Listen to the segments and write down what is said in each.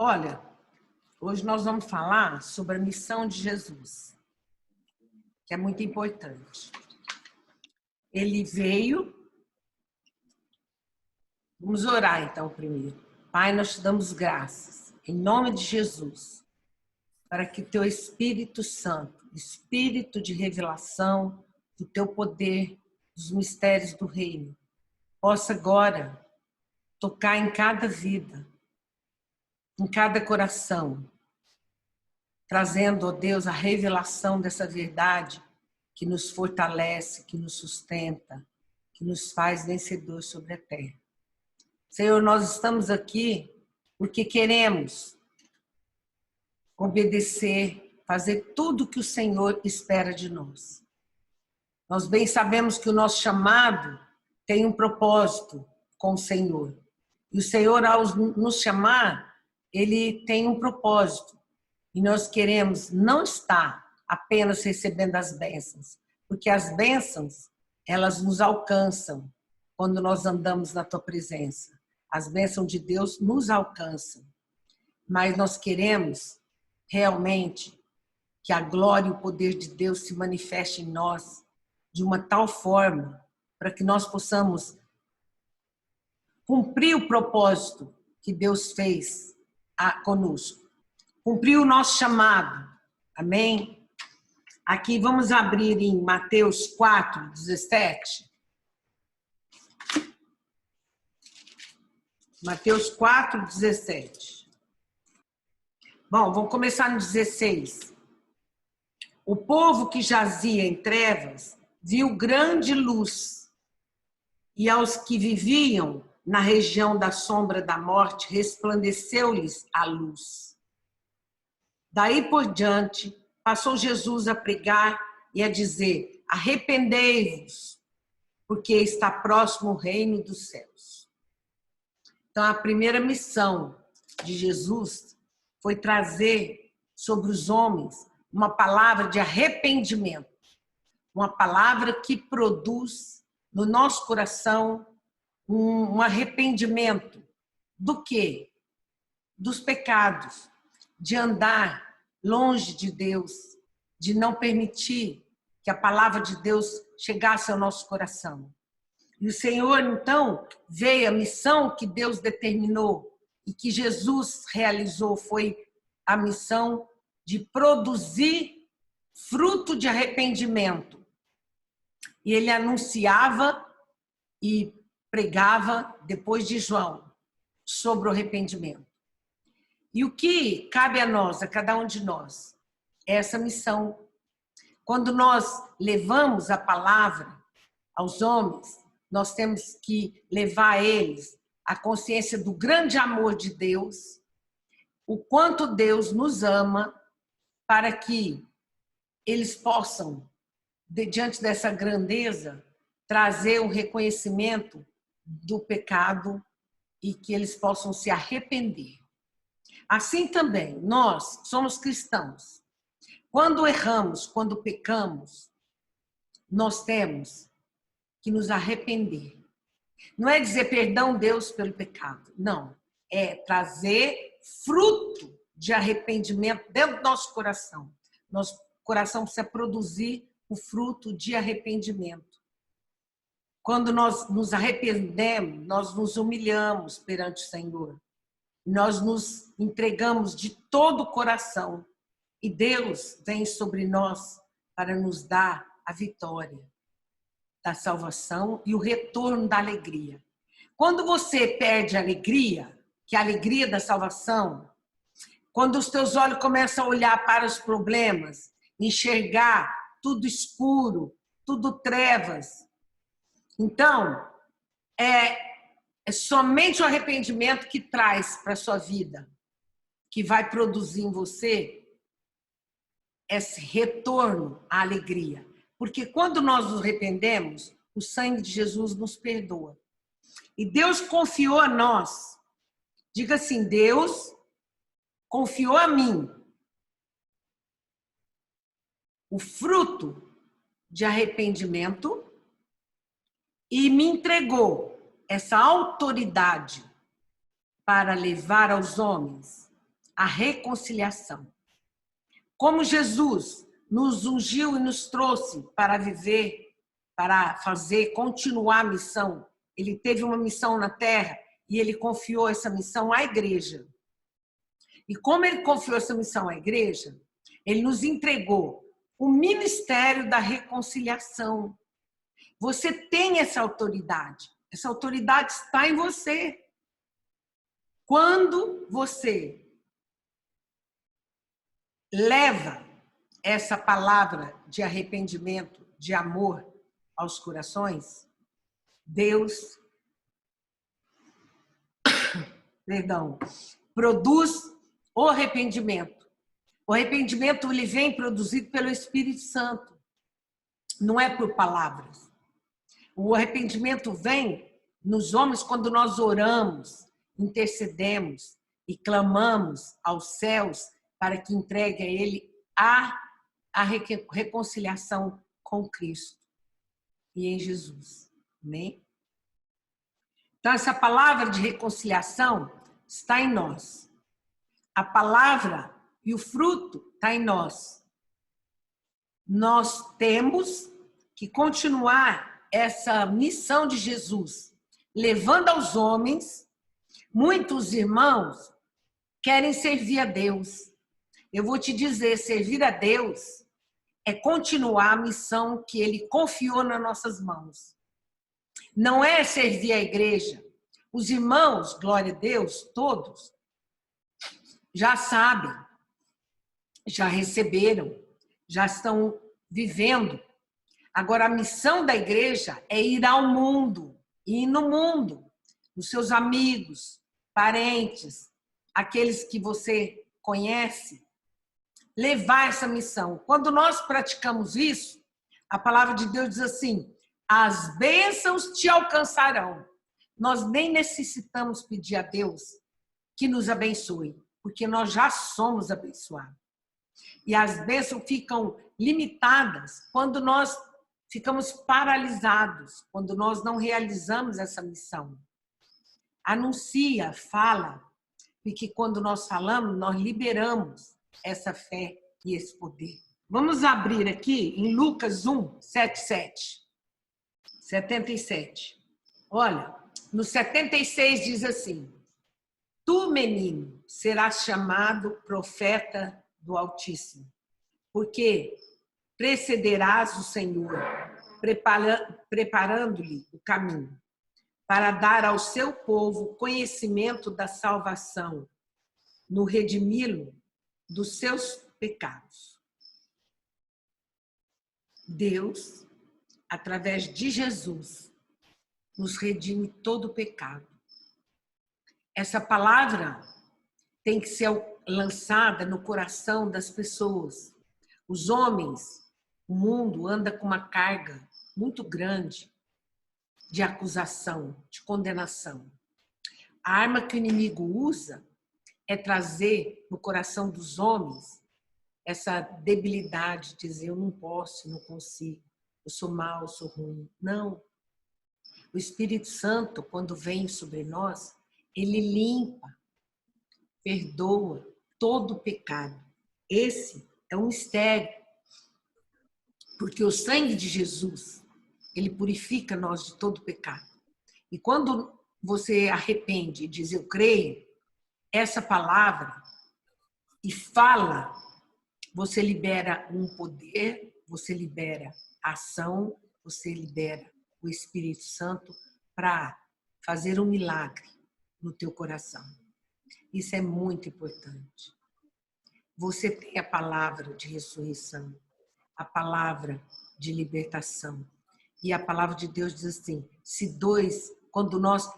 Olha, hoje nós vamos falar sobre a missão de Jesus, que é muito importante. Ele veio. Vamos orar então primeiro. Pai, nós te damos graças, em nome de Jesus, para que teu Espírito Santo, Espírito de revelação do teu poder, dos mistérios do reino, possa agora tocar em cada vida, em cada coração, trazendo, ó Deus, a revelação dessa verdade que nos fortalece, que nos sustenta, que nos faz vencedor sobre a terra. Senhor, nós estamos aqui porque queremos obedecer, fazer tudo o que o Senhor espera de nós. Nós bem sabemos que o nosso chamado tem um propósito com o Senhor. E o Senhor, ao nos chamar, Ele tem um propósito. E nós queremos não estar apenas recebendo as bênçãos, porque as bênçãos, elas nos alcançam quando nós andamos na Tua presença. As bênçãos de Deus nos alcançam. Mas nós queremos realmente que a glória e o poder de Deus se manifeste em nós de uma tal forma para que nós possamos cumprir o propósito que Deus fez conosco. Cumprir o nosso chamado. Amém? Aqui vamos abrir em Mateus 4, 17. Mateus 4, 17. Bom, vamos começar no 16. O povo que jazia em trevas viu grande luz, e aos que viviam na região da sombra da morte resplandeceu-lhes a luz. Daí por diante, passou Jesus a pregar e a dizer: arrependei-vos, porque está próximo o reino dos céus. Então, a primeira missão de Jesus foi trazer sobre os homens uma palavra de arrependimento, uma palavra que produz no nosso coração um arrependimento do quê? Dos pecados, de andar longe de Deus, de não permitir que a palavra de Deus chegasse ao nosso coração. E o Senhor, então, veio a missão que Deus determinou e que Jesus realizou, foi a missão de produzir fruto de arrependimento. E ele anunciava e pregava, depois de João, sobre o arrependimento. E o que cabe a nós, a cada um de nós, é essa missão. Quando nós levamos a palavra aos homens, nós temos que levar a eles a consciência do grande amor de Deus, o quanto Deus nos ama, para que eles possam, diante dessa grandeza, trazer o reconhecimento do pecado e que eles possam se arrepender. Assim também, nós somos cristãos. Quando erramos, quando pecamos, nós temos que nos arrepender. Não é dizer perdão, Deus, pelo pecado. Não. É trazer fruto de arrependimento dentro do nosso coração. Nosso coração precisa produzir o fruto de arrependimento. Quando nós nos arrependemos, nós nos humilhamos perante o Senhor. Nós nos entregamos de todo o coração. E Deus vem sobre nós para nos dar a vitória da salvação e o retorno da alegria. Quando você perde a alegria, que é a alegria da salvação, quando os teus olhos começam a olhar para os problemas, enxergar tudo escuro, tudo trevas, então é somente o arrependimento que traz para a sua vida, que vai produzir em você esse retorno à alegria. Porque quando nós nos arrependemos, o sangue de Jesus nos perdoa. E Deus confiou a nós. Diga assim: Deus confiou a mim o fruto de arrependimento e me entregou essa autoridade para levar aos homens a reconciliação. Como Jesus nos ungiu e nos trouxe para viver, para fazer, continuar a missão. Ele teve uma missão na terra e ele confiou essa missão à igreja. E como ele confiou essa missão à igreja, ele nos entregou o ministério da reconciliação. Você tem essa autoridade. Essa autoridade está em você. Quando você leva essa palavra de arrependimento, de amor aos corações, Deus, produz o arrependimento. O arrependimento ele vem produzido pelo Espírito Santo, não é por palavras. O arrependimento vem nos homens quando nós oramos, intercedemos e clamamos aos céus para que entregue a ele a reconciliação com Cristo e em Jesus. Amém? Então, essa palavra de reconciliação está em nós. A palavra e o fruto está em nós. Nós temos que continuar essa missão de Jesus, levando aos homens. Muitos irmãos querem servir a Deus. Eu vou te dizer, servir a Deus é continuar a missão que Ele confiou nas nossas mãos. Não é servir a igreja. Os irmãos, glória a Deus, todos, já sabem, já receberam, já estão vivendo. Agora, a missão da igreja é ir ao mundo, ir no mundo, nos seus amigos, parentes, aqueles que você conhece, levar essa missão. Quando nós praticamos isso, a palavra de Deus diz assim: as bênçãos te alcançarão. Nós nem necessitamos pedir a Deus que nos abençoe, porque nós já somos abençoados. E as bênçãos ficam limitadas quando nós ficamos paralisados, quando nós não realizamos essa missão. Anuncia, fala, porque quando nós falamos, nós liberamos essa fé e esse poder. Vamos abrir aqui em Lucas 1, 77. Olha, no 76 diz assim: tu, menino, serás chamado profeta do Altíssimo, porque precederás o Senhor, preparando-lhe o caminho, para dar ao seu povo conhecimento da salvação, no redimi-lo dos seus pecados. Deus, através de Jesus, nos redime todo o pecado. Essa palavra tem que ser lançada no coração das pessoas. Os homens, o mundo anda com uma carga muito grande de acusação, de condenação. A arma que o inimigo usa é trazer no coração dos homens essa debilidade, dizer eu não posso, não consigo, eu sou mau, eu sou ruim. Não. O Espírito Santo, quando vem sobre nós, ele limpa, perdoa todo o pecado. Esse é um mistério, porque o sangue de Jesus, ele purifica nós de todo o pecado. E quando você arrepende e diz eu creio, essa palavra e fala, você libera um poder, você libera ação, você libera o Espírito Santo para fazer um milagre no teu coração. Isso é muito importante. Você tem a palavra de ressurreição, a palavra de libertação. E a palavra de Deus diz assim, quando nós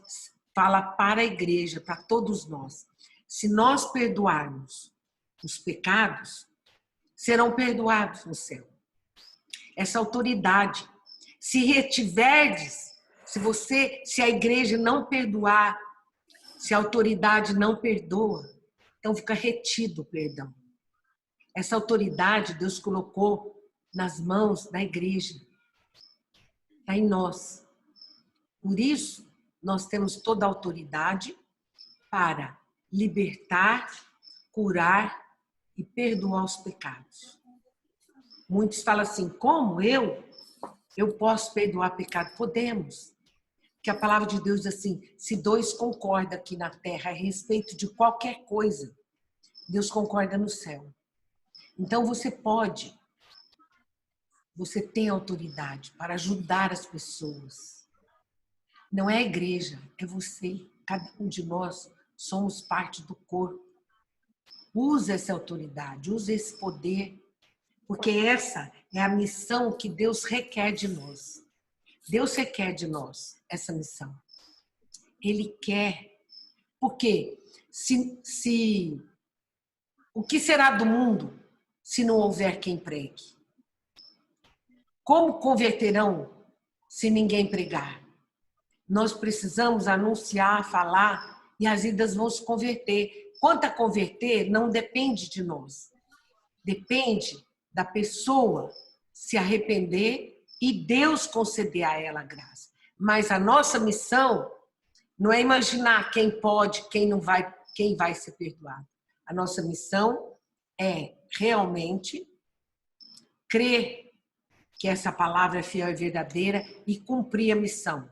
fala para a igreja, para todos nós, se nós perdoarmos os pecados, serão perdoados no céu. Essa autoridade. Se retiverdes, se a igreja não perdoar, se a autoridade não perdoa, então fica retido o perdão. Essa autoridade Deus colocou nas mãos da igreja. Está em nós. Por isso, nós temos toda a autoridade para libertar, curar e perdoar os pecados. Muitos falam assim, como eu? Eu posso perdoar pecado? Podemos. Porque a palavra de Deus diz assim, se dois concordam aqui na terra a respeito de qualquer coisa, Deus concorda no céu. Então você pode, você tem autoridade para ajudar as pessoas. Não é a igreja, é você. Cada um de nós somos parte do corpo. Use essa autoridade, use esse poder, porque essa é a missão que Deus requer de nós. Deus requer de nós essa missão. Ele quer. Porque o que será do mundo se não houver quem pregue? Como converterão se ninguém pregar? Nós precisamos anunciar, falar, e as vidas vão se converter. Quanto a converter, não depende de nós. Depende da pessoa se arrepender e Deus conceder a ela a graça. Mas a nossa missão não é imaginar quem pode, quem não vai, quem vai ser perdoado. A nossa missão é realmente crer que essa palavra é fiel e verdadeira e cumprir a missão.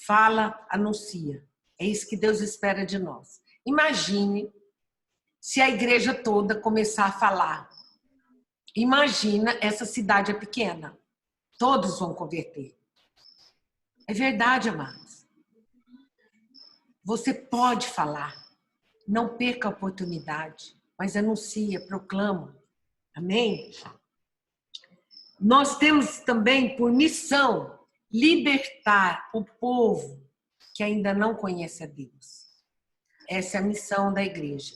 Fala, anuncia. É isso que Deus espera de nós. Imagine se a igreja toda começar a falar. Imagina, essa cidade é pequena. Todos vão converter. É verdade, amados. Você pode falar. Não perca a oportunidade, mas anuncia, proclama. Amém? Nós temos também por missão libertar o povo que ainda não conhece a Deus. Essa é a missão da igreja.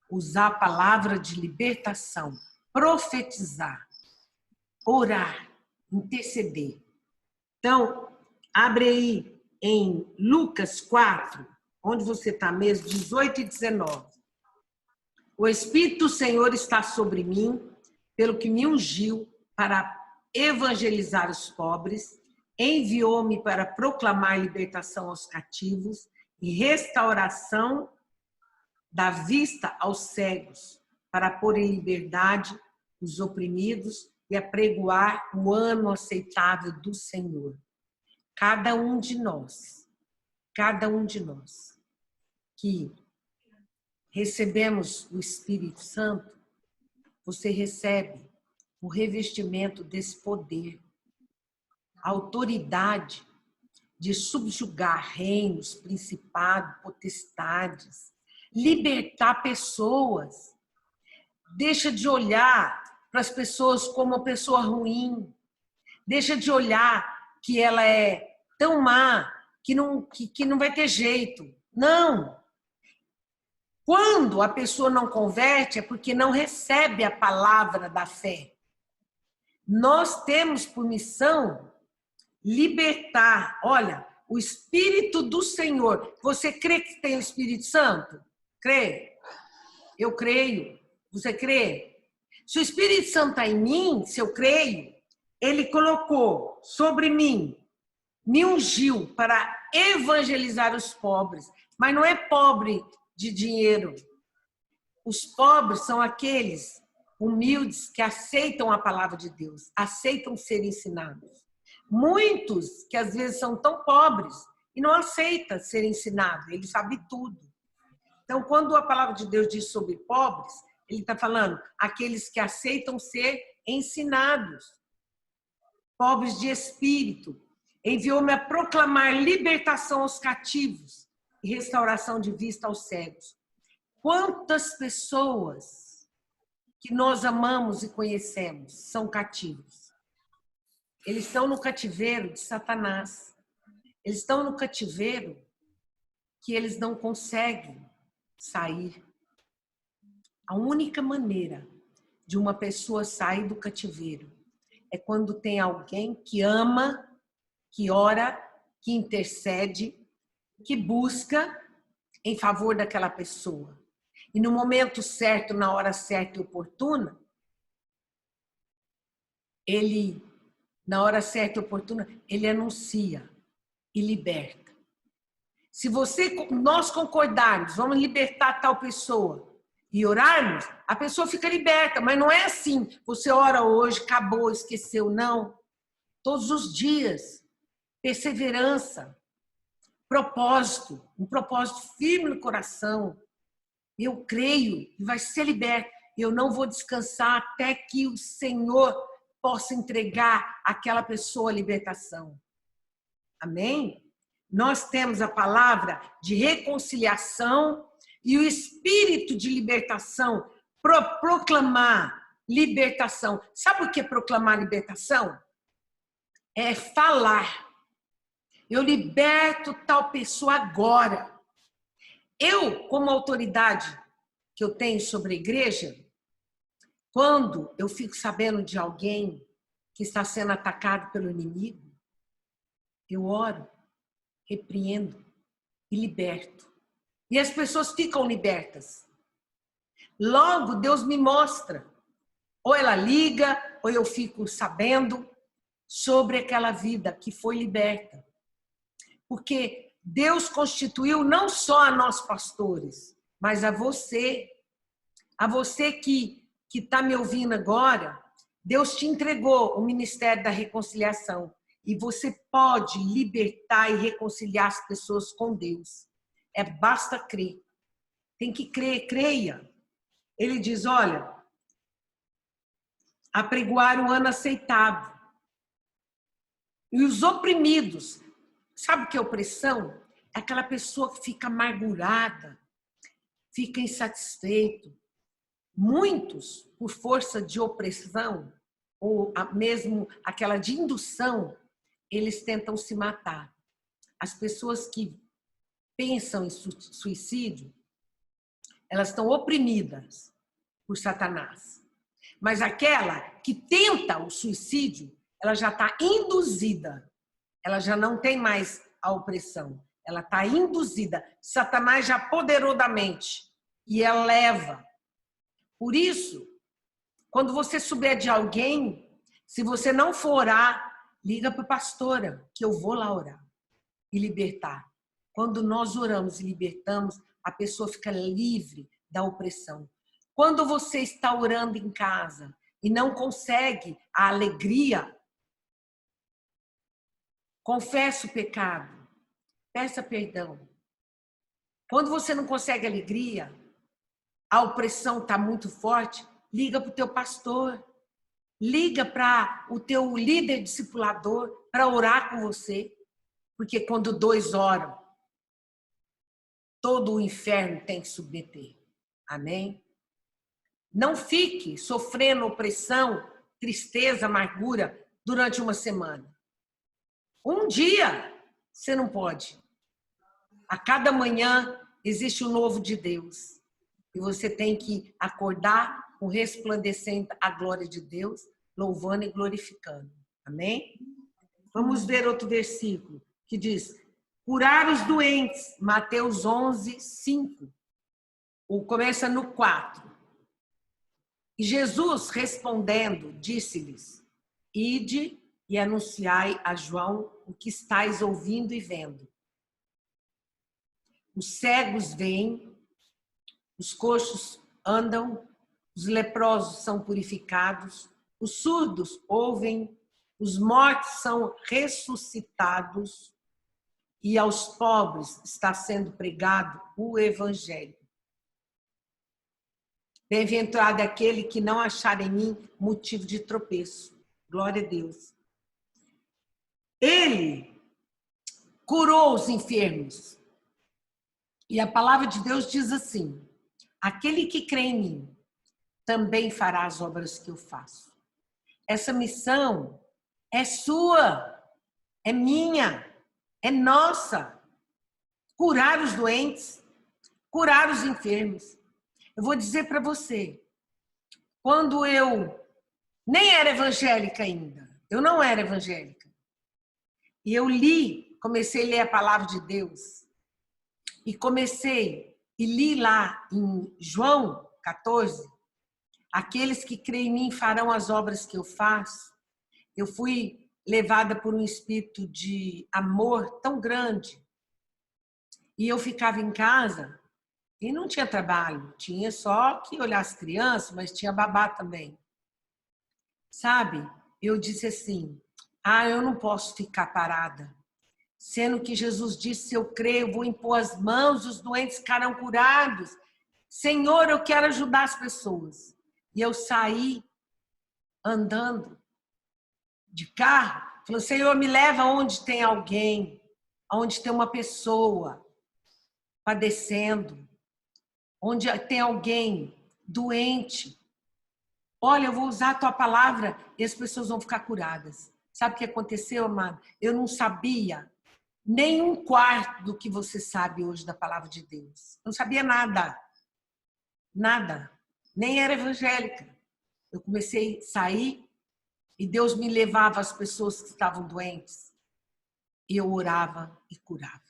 Usar a palavra de libertação, profetizar, orar, interceder. Então, abre aí em Lucas 4, onde você está mesmo, 18 e 19. O Espírito do Senhor está sobre mim, pelo que me ungiu para evangelizar os pobres, enviou-me para proclamar libertação aos cativos e restauração da vista aos cegos, para pôr em liberdade os oprimidos e apregoar o ano aceitável do Senhor. Cada um de nós que recebemos o Espírito Santo, você recebe o revestimento desse poder, a autoridade de subjugar reinos, principados, potestades, libertar pessoas. Deixa de olhar para as pessoas como uma pessoa ruim. Deixa de olhar que ela é tão má que não vai ter jeito. Não! Quando a pessoa não converte é porque não recebe a palavra da fé. Nós temos por missão libertar. Olha, o Espírito do Senhor. Você crê que tem o Espírito Santo? Crê? Eu creio. Você crê? Se o Espírito Santo está em mim, se eu creio, ele colocou sobre mim, me ungiu para evangelizar os pobres. Mas não é pobre de dinheiro. Os pobres são aqueles humildes que aceitam a palavra de Deus, aceitam ser ensinados. Muitos que às vezes são tão pobres e não aceitam ser ensinados, ele sabe tudo. Então, quando a palavra de Deus diz sobre pobres, ele está falando aqueles que aceitam ser ensinados, pobres de espírito. Enviou-me a proclamar libertação aos cativos e restauração de vista aos cegos. Quantas pessoas que nós amamos e conhecemos são cativos? Eles estão no cativeiro de Satanás. Eles estão no cativeiro que eles não conseguem sair. A única maneira de uma pessoa sair do cativeiro é quando tem alguém que ama, que ora, que intercede, que busca em favor daquela pessoa. E no momento certo, na hora certa e oportuna, na hora certa e oportuna, ele anuncia e liberta. Se nós concordarmos, vamos libertar tal pessoa, e orarmos, a pessoa fica liberta. Mas não é assim, você ora hoje, acabou, esqueceu. Não. Todos os dias. Perseverança. Propósito. Um propósito firme no coração. Eu creio que vai ser liberto. Eu não vou descansar até que o Senhor possa entregar àquela pessoa a libertação. Amém? Nós temos a palavra de reconciliação e o espírito de libertação, proclamar libertação. Sabe o que é proclamar libertação? É falar. Eu liberto tal pessoa agora. Eu, como autoridade que eu tenho sobre a igreja, quando eu fico sabendo de alguém que está sendo atacado pelo inimigo, eu oro, repreendo e liberto. E as pessoas ficam libertas. Logo, Deus me mostra. Ou ela liga, ou eu fico sabendo sobre aquela vida que foi liberta. Porque Deus constituiu não só a nós pastores, mas a você que está me ouvindo agora, Deus te entregou o ministério da reconciliação e você pode libertar e reconciliar as pessoas com Deus. Basta crer. Tem que crer, creia. Ele diz, olha, apregoar o ano aceitável. E os oprimidos, sabe o que é opressão? É aquela pessoa que fica amargurada, fica insatisfeito. Muitos, por força de opressão, ou mesmo aquela de indução, eles tentam se matar. As pessoas que pensam em suicídio, elas estão oprimidas por Satanás. Mas aquela que tenta o suicídio, ela já está induzida. Ela já não tem mais a opressão. Ela está induzida. Satanás já apoderou da mente. E ela leva. Por isso, quando você souber de alguém, se você não for orar, liga para a pastora, que eu vou lá orar e libertar. Quando nós oramos e libertamos, a pessoa fica livre da opressão. Quando você está orando em casa e não consegue a alegria, confesse o pecado, peça perdão. Quando você não consegue alegria, a opressão está muito forte, liga para o teu pastor, liga para o teu líder discipulador para orar com você. Porque quando dois oram, todo o inferno tem que submeter. Amém? Não fique sofrendo opressão, tristeza, amargura durante uma semana. Um dia você não pode. A cada manhã existe o novo de Deus. E você tem que acordar com resplandecendo a glória de Deus, louvando e glorificando. Amém? Vamos ver outro versículo que diz: curar os doentes, Mateus 11, 5. Começa no 4. E Jesus, respondendo, disse-lhes: ide e anunciai a João o que estáis ouvindo e vendo. Os cegos veem, os coxos andam, os leprosos são purificados, os surdos ouvem, os mortos são ressuscitados e aos pobres está sendo pregado o evangelho. Bem-aventurado é aquele que não achar em mim motivo de tropeço. Glória a Deus. Ele curou os enfermos. E a palavra de Deus diz assim: aquele que crê em mim também fará as obras que eu faço. Essa missão é sua, é minha, é nossa. Curar os doentes, curar os enfermos. Eu vou dizer para você, quando eu nem era evangélica ainda, eu não era evangélica, e eu comecei a ler a palavra de Deus, e li lá em João 14, aqueles que creem em mim farão as obras que eu faço. Eu fui levada por um espírito de amor tão grande, e eu ficava em casa, E não tinha trabalho, tinha só que olhar as crianças, mas tinha babá também. Sabe? Eu disse assim, eu não posso ficar parada. Sendo que Jesus disse, se eu creio, eu vou impor as mãos, os doentes ficarão curados. Senhor, eu quero ajudar as pessoas. E eu saí andando de carro, falou, Senhor, me leva onde tem alguém, onde tem uma pessoa padecendo, onde tem alguém doente. Olha, eu vou usar a tua palavra e as pessoas vão ficar curadas. Sabe o que aconteceu, amado? Eu não sabia nem um quarto do que você sabe hoje da palavra de Deus. Eu não sabia nada. Nada. Nem era evangélica. Eu comecei a sair e Deus me levava as pessoas que estavam doentes. E eu orava e curava.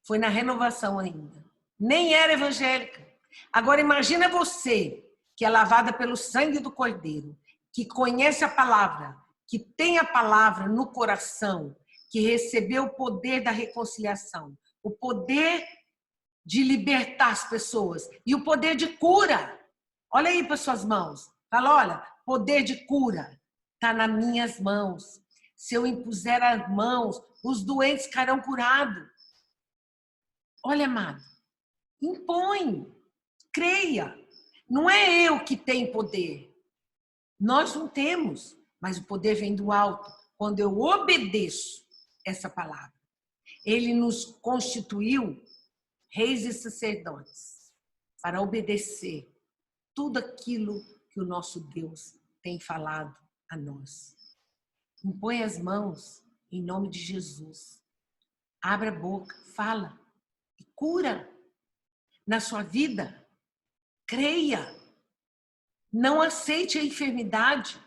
Foi na renovação ainda. Nem era evangélica. Agora imagina você, que é lavada pelo sangue do Cordeiro, que conhece a palavra, que tem a palavra no coração, que recebeu o poder da reconciliação, o poder de libertar as pessoas e o poder de cura. Olha aí para suas mãos. Fala, olha, poder de cura está nas minhas mãos. Se eu impuser as mãos, os doentes ficarão curados. Olha, amado, impõe, creia. Não é eu que tenho poder. Nós não temos, mas o poder vem do alto. Quando eu obedeço essa palavra, ele nos constituiu reis e sacerdotes para obedecer tudo aquilo que o nosso Deus tem falado a nós. Impõe as mãos em nome de Jesus. Abra a boca, fala e cura na sua vida. Creia. Não aceite a enfermidade.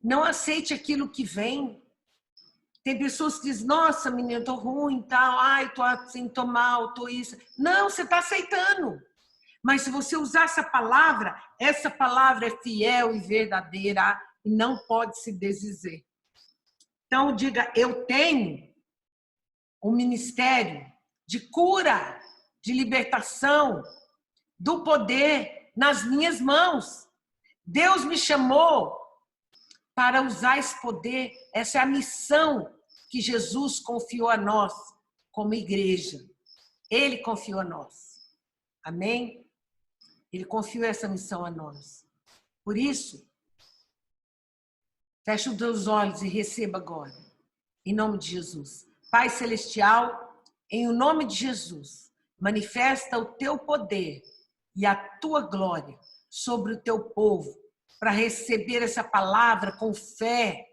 Não aceite aquilo que vem. Tem pessoas que dizem, nossa, menina, eu tô ruim, tal, ai, tô assim, tô mal, tô isso. Não, você está aceitando. Mas se você usar essa palavra é fiel e verdadeira e não pode se desdizer. Então, diga, eu tenho um ministério de cura, de libertação, do poder nas minhas mãos. Deus me chamou para usar esse poder. Essa é a missão que Jesus confiou a nós como igreja. Ele confiou a nós. Amém? Ele confiou essa missão a nós. Por isso, feche os teus olhos e receba agora, em nome de Jesus. Pai Celestial, em o nome de Jesus, manifesta o teu poder e a tua glória sobre o teu povo, para receber essa palavra com fé,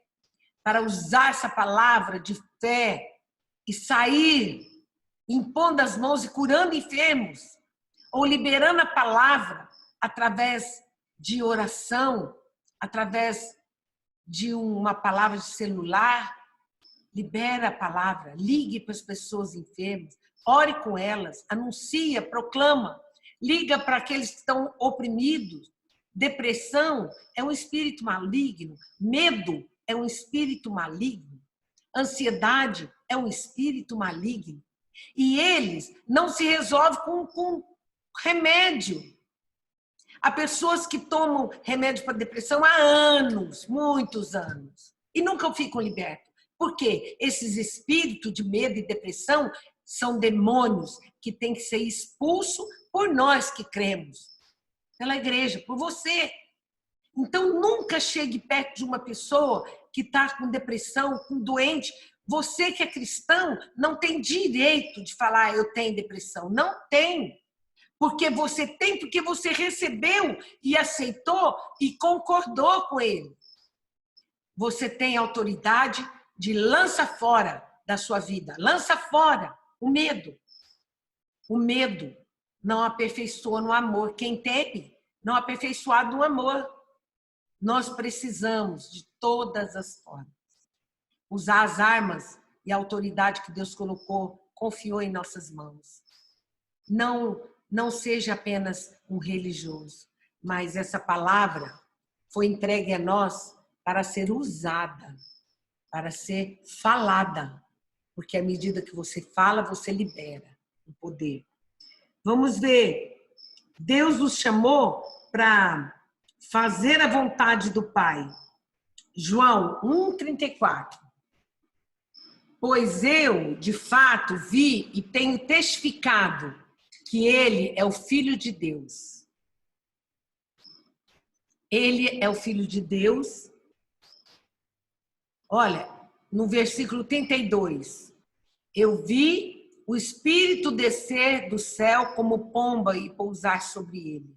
para usar essa palavra de fé e sair impondo as mãos e curando enfermos, ou liberando a palavra através de oração, através de uma palavra de celular. Libera a palavra, ligue para as pessoas enfermas, ore com elas, anuncia, proclama, liga para aqueles que estão oprimidos. Depressão é um espírito maligno, medo é um espírito maligno, ansiedade é um espírito maligno. E eles não se resolvem com remédio. Há pessoas que tomam remédio para depressão há anos, muitos anos, e nunca ficam libertos. Por quê? Esses espíritos de medo e depressão são demônios que têm que ser expulsos por nós que cremos, pela igreja, por você. Então, nunca chegue perto de uma pessoa que está com depressão, com doente. Você que é cristão não tem direito de falar eu tenho depressão. Não tem. Porque você recebeu e aceitou e concordou com ele. Você tem autoridade de lança fora da sua vida. Lança fora o medo. O medo não aperfeiçoa no amor. Quem teme, não aperfeiçoado no amor. Nós precisamos, de todas as formas, usar as armas e a autoridade que Deus colocou, confiou em nossas mãos. Não seja apenas um religioso, mas essa palavra foi entregue a nós para ser usada, para ser falada. Porque à medida que você fala, você libera o poder. Vamos ver. Deus nos chamou para fazer a vontade do Pai. João 1,34. Pois eu, de fato, vi e tenho testificado que ele é o Filho de Deus. Ele é o Filho de Deus. Olha, no versículo 32. Eu vi o Espírito descer do céu como pomba e pousar sobre ele.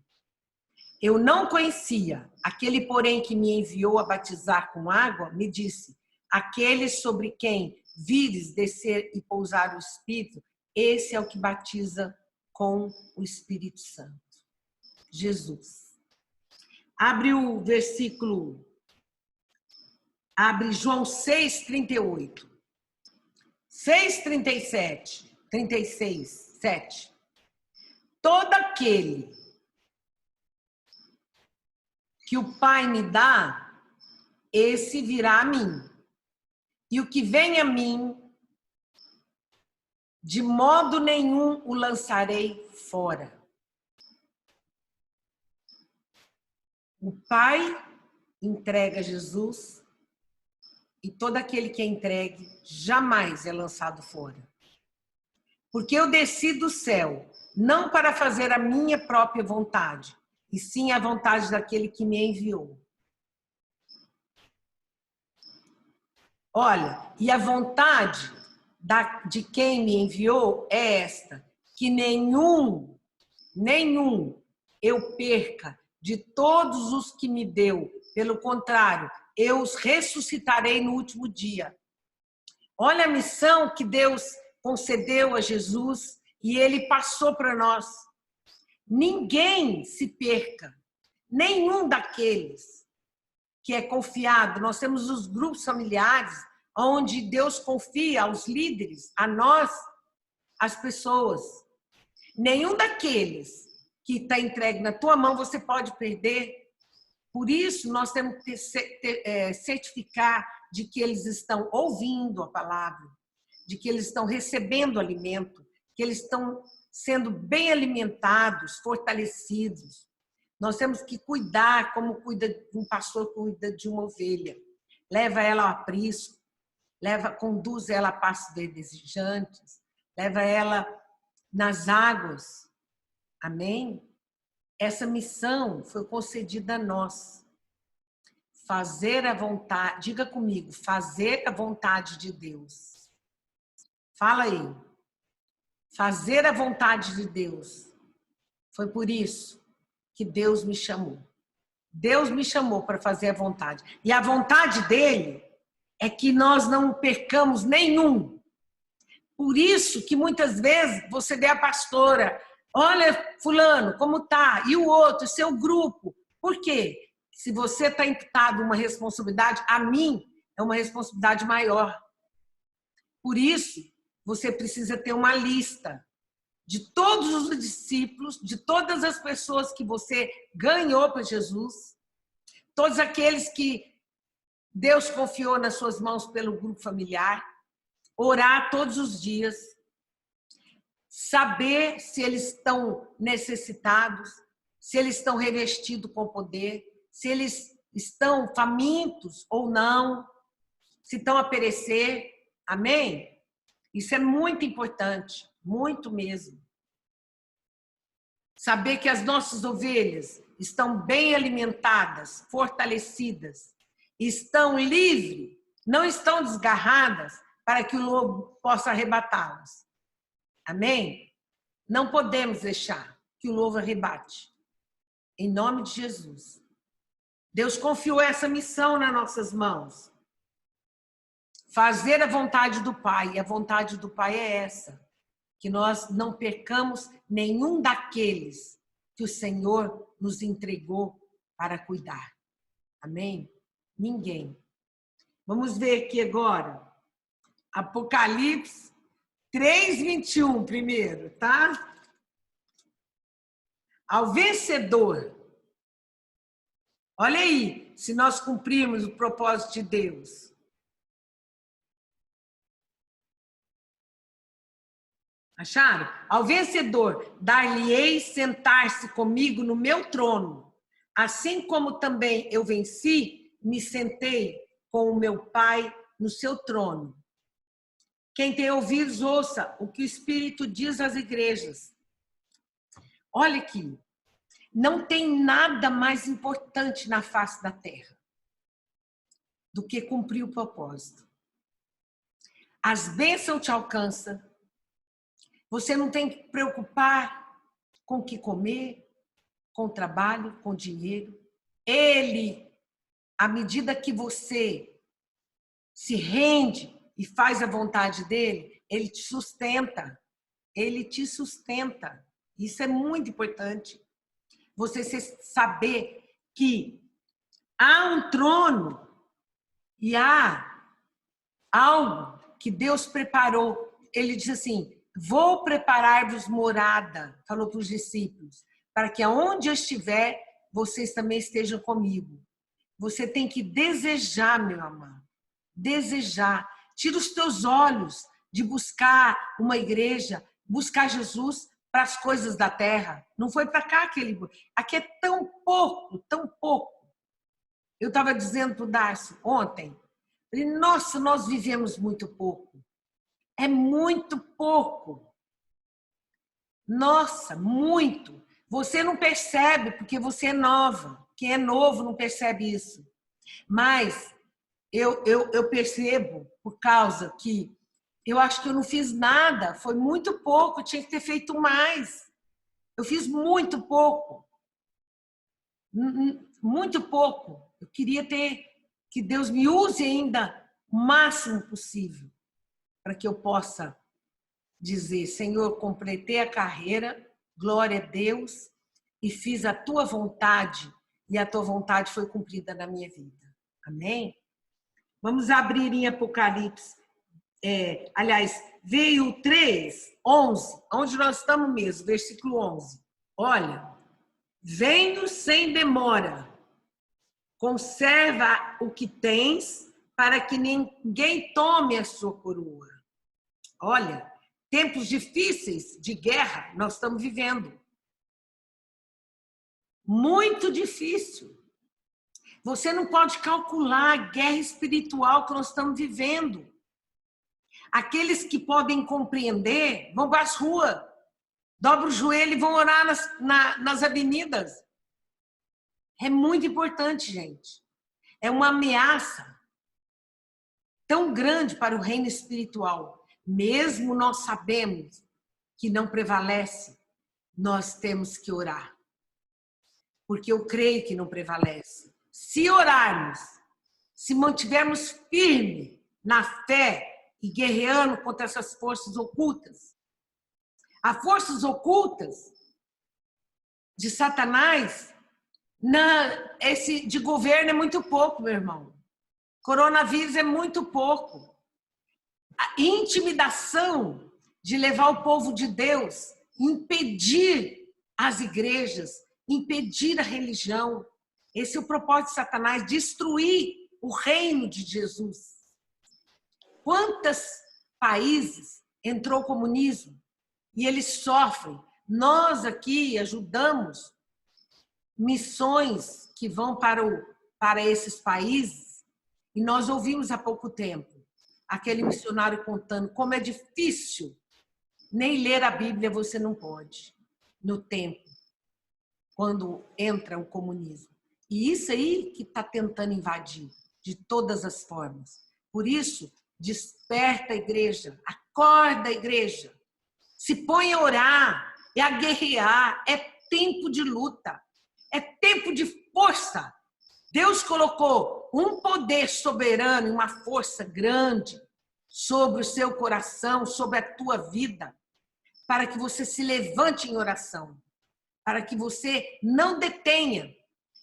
Eu não conhecia. Aquele, porém, que me enviou a batizar com água, me disse: aquele sobre quem vires descer e pousar o Espírito, esse é o que batiza com o Espírito Santo. Jesus. Abre o versículo, abre João 6,38. 6,37, 36, 7. Todo aquele que o Pai me dá, esse virá a mim. E o que vem a mim, de modo nenhum o lançarei fora. O Pai entrega Jesus e todo aquele que é entregue jamais é lançado fora. Porque eu desci do céu, não para fazer a minha própria vontade, e sim a vontade daquele que me enviou. Olha, e a vontade de quem me enviou é esta, que nenhum eu perca de todos os que me deu. Pelo contrário, eu os ressuscitarei no último dia. Olha a missão que Deus concedeu a Jesus e ele passou para nós. Ninguém se perca, nenhum daqueles que é confiado. Nós temos os grupos familiares, onde Deus confia aos líderes, a nós, as pessoas. Nenhum daqueles que está entregue na tua mão você pode perder. Por isso, nós temos que certificar de que eles estão ouvindo a palavra, de que eles estão recebendo alimento, que eles estão sendo bem alimentados, fortalecidos. Nós temos que cuidar como um pastor cuida de uma ovelha. Leva ela ao aprisco, conduz ela a pastos verdejantes, leva ela nas águas. Amém? Essa missão foi concedida a nós. Fazer a vontade, diga comigo, fazer a vontade de Deus. Fala aí. Fazer a vontade de Deus. Foi por isso que Deus me chamou. Deus me chamou para fazer a vontade. E a vontade dele é que nós não percamos nenhum. Por isso que muitas vezes você vê a pastora, olha fulano, como tá? E o outro, seu grupo. Por quê? Se você está imputado uma responsabilidade, a mim é uma responsabilidade maior. Por isso, você precisa ter uma lista de todos os discípulos, de todas as pessoas que você ganhou para Jesus, todos aqueles que Deus confiou nas suas mãos pelo grupo familiar, orar todos os dias, saber se eles estão necessitados, se eles estão revestidos com poder, se eles estão famintos ou não, se estão a perecer. Amém? Isso é muito importante, muito mesmo. Saber que as nossas ovelhas estão bem alimentadas, fortalecidas, estão livres, não estão desgarradas para que o lobo possa arrebatá-las. Amém? Não podemos deixar que o lobo arrebate. Em nome de Jesus. Deus confiou essa missão nas nossas mãos. Fazer a vontade do Pai. E a vontade do Pai é essa. Que nós não percamos nenhum daqueles que o Senhor nos entregou para cuidar. Amém? Ninguém. Vamos ver aqui agora. Apocalipse 3:21 primeiro, tá? Ao vencedor. Olha aí, se nós cumprirmos o propósito de Deus. Acharam? Ao vencedor, dar-lhe-ei sentar-se comigo no meu trono, assim como também eu venci, me sentei com o meu Pai no seu trono. Quem tem ouvidos, ouça o que o Espírito diz às igrejas. Olha aqui, não tem nada mais importante na face da terra do que cumprir o propósito. As bênçãos te alcançam. Você não tem que preocupar com o que comer, com o trabalho, com o dinheiro. Ele, à medida que você se rende e faz a vontade dele, ele te sustenta. Ele te sustenta. Isso é muito importante. Você saber que há um trono e há algo que Deus preparou. Ele diz assim, vou preparar-vos morada, falou para os discípulos, para que aonde eu estiver, vocês também estejam comigo. Você tem que desejar, meu amado, desejar. Tira os teus olhos de buscar uma igreja, buscar Jesus para as coisas da terra. Não foi para cá que ele... Aqui é tão pouco, tão pouco. Eu estava dizendo para o Darcy ontem, nossa, nós vivemos muito pouco. É muito pouco. Nossa, muito. Você não percebe porque você é nova. Quem é novo não percebe isso. Mas eu percebo por causa que eu acho que eu não fiz nada. Foi muito pouco, tinha que ter feito mais. Eu fiz muito pouco. Muito pouco. Eu queria ter que Deus me use ainda o máximo possível para que eu possa dizer, Senhor, completei a carreira, glória a Deus, e fiz a tua vontade, e a tua vontade foi cumprida na minha vida. Amém? Vamos abrir em Apocalipse. Aliás, veio 3, 11, onde nós estamos mesmo, versículo 11. Olha, venho sem demora, conserva o que tens, para que ninguém tome a sua coroa. Olha, tempos difíceis de guerra nós estamos vivendo. Muito difícil. Você não pode calcular a guerra espiritual que nós estamos vivendo. Aqueles que podem compreender vão para as ruas, dobram o joelho e vão orar nas avenidas. É muito importante, gente. É uma ameaça tão grande para o reino espiritual. Mesmo nós sabemos que não prevalece, nós temos que orar. Porque eu creio que não prevalece. Se orarmos, se mantivermos firme na fé e guerreando contra essas forças ocultas, as forças ocultas de Satanás, esse de governo é muito pouco, meu irmão. Coronavírus é muito pouco. A intimidação de levar o povo de Deus, impedir as igrejas, impedir a religião. Esse é o propósito de Satanás, destruir o reino de Jesus. Quantos países entrou o comunismo e eles sofrem? Nós aqui ajudamos missões que vão para esses países e nós ouvimos há pouco tempo aquele missionário contando como é difícil, nem ler a Bíblia você não pode, no tempo, quando entra o comunismo. E isso aí que está tentando invadir, de todas as formas. Por isso, desperta a igreja, acorda a igreja, se põe a orar, é a guerrear, é tempo de luta, é tempo de força. Deus colocou um poder soberano e uma força grande sobre o seu coração, sobre a tua vida, para que você se levante em oração, para que você não detenha,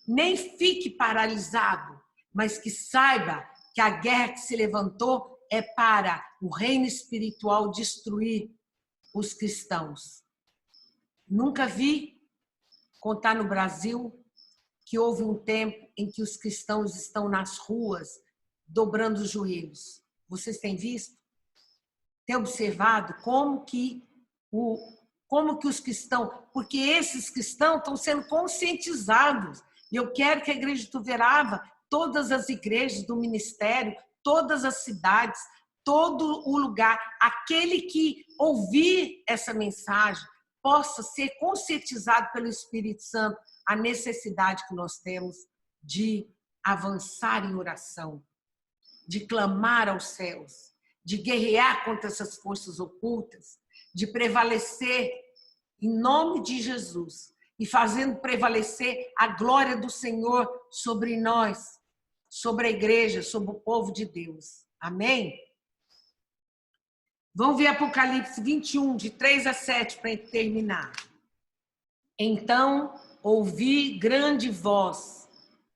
nem fique paralisado, mas que saiba que a guerra que se levantou é para o reino espiritual destruir os cristãos. Nunca vi contar no Brasil que houve um tempo em que os cristãos estão nas ruas dobrando os joelhos. Vocês têm visto? Têm observado como que como que os cristãos, porque esses cristãos estão sendo conscientizados. E eu quero que a Igreja de Ituverava, todas as igrejas do ministério, todas as cidades, todo o lugar, aquele que ouvir essa mensagem possa ser conscientizado pelo Espírito Santo a necessidade que nós temos de avançar em oração, de clamar aos céus, de guerrear contra essas forças ocultas, de prevalecer em nome de Jesus e fazendo prevalecer a glória do Senhor sobre nós, sobre a igreja, sobre o povo de Deus. Amém? Vamos ver Apocalipse 21, de 3 a 7, para terminar. Então ouvi grande voz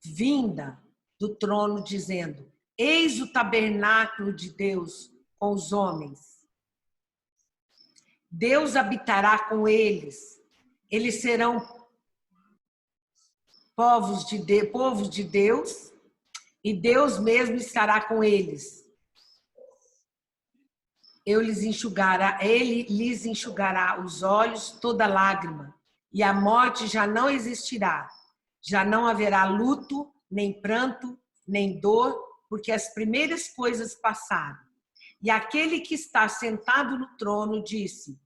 vinda do trono, dizendo: eis o tabernáculo de Deus com os homens. Deus habitará com eles. Eles serão povos de Deus, e Deus mesmo estará com eles. Ele lhes enxugará os olhos toda lágrima, e a morte já não existirá. Já não haverá luto, nem pranto, nem dor, porque as primeiras coisas passaram. E aquele que está sentado no trono disse: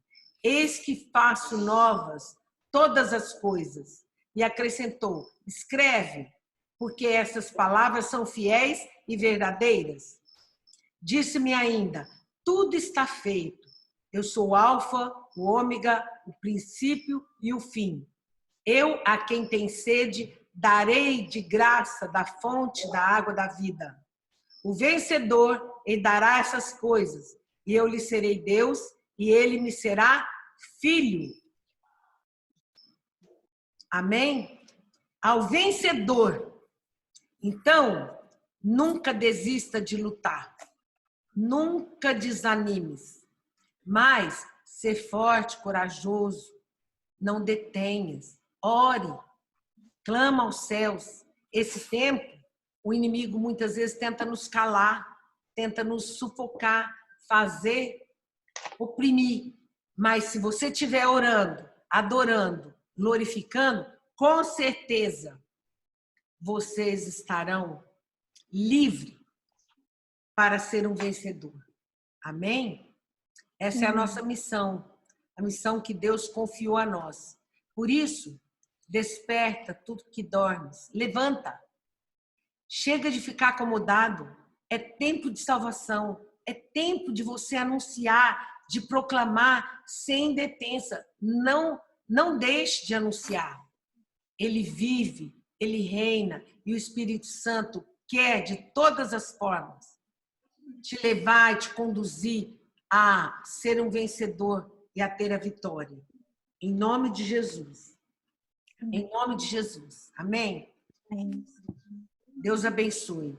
eis que faço novas todas as coisas. E acrescentou: escreve, porque essas palavras são fiéis e verdadeiras. Disse-me ainda: tudo está feito. Eu sou o Alfa, o Ômega, o princípio e o fim. Eu, a quem tem sede, darei de graça da fonte da água da vida. O vencedor herdará essas coisas, e eu lhe serei Deus, e ele me será filho. Amém? Ao vencedor. Então, nunca desista de lutar. Nunca desanimes, mas ser forte, corajoso, não detenhas, ore, clama aos céus. Esse tempo, o inimigo muitas vezes tenta nos calar, tenta nos sufocar, fazer, oprimir. Mas se você estiver orando, adorando, glorificando, com certeza vocês estarão livres para ser um vencedor. Amém? Essa é a nossa missão, a missão que Deus confiou a nós. Por isso, desperta tudo que dormes, levanta. Chega de ficar acomodado. É tempo de salvação, é tempo de você anunciar, de proclamar sem detença. Não deixe de anunciar. Ele vive, ele reina, e o Espírito Santo quer de todas as formas te levar e te conduzir a ser um vencedor e a ter a vitória. Em nome de Jesus. Em nome de Jesus. Amém? Amém. Deus abençoe.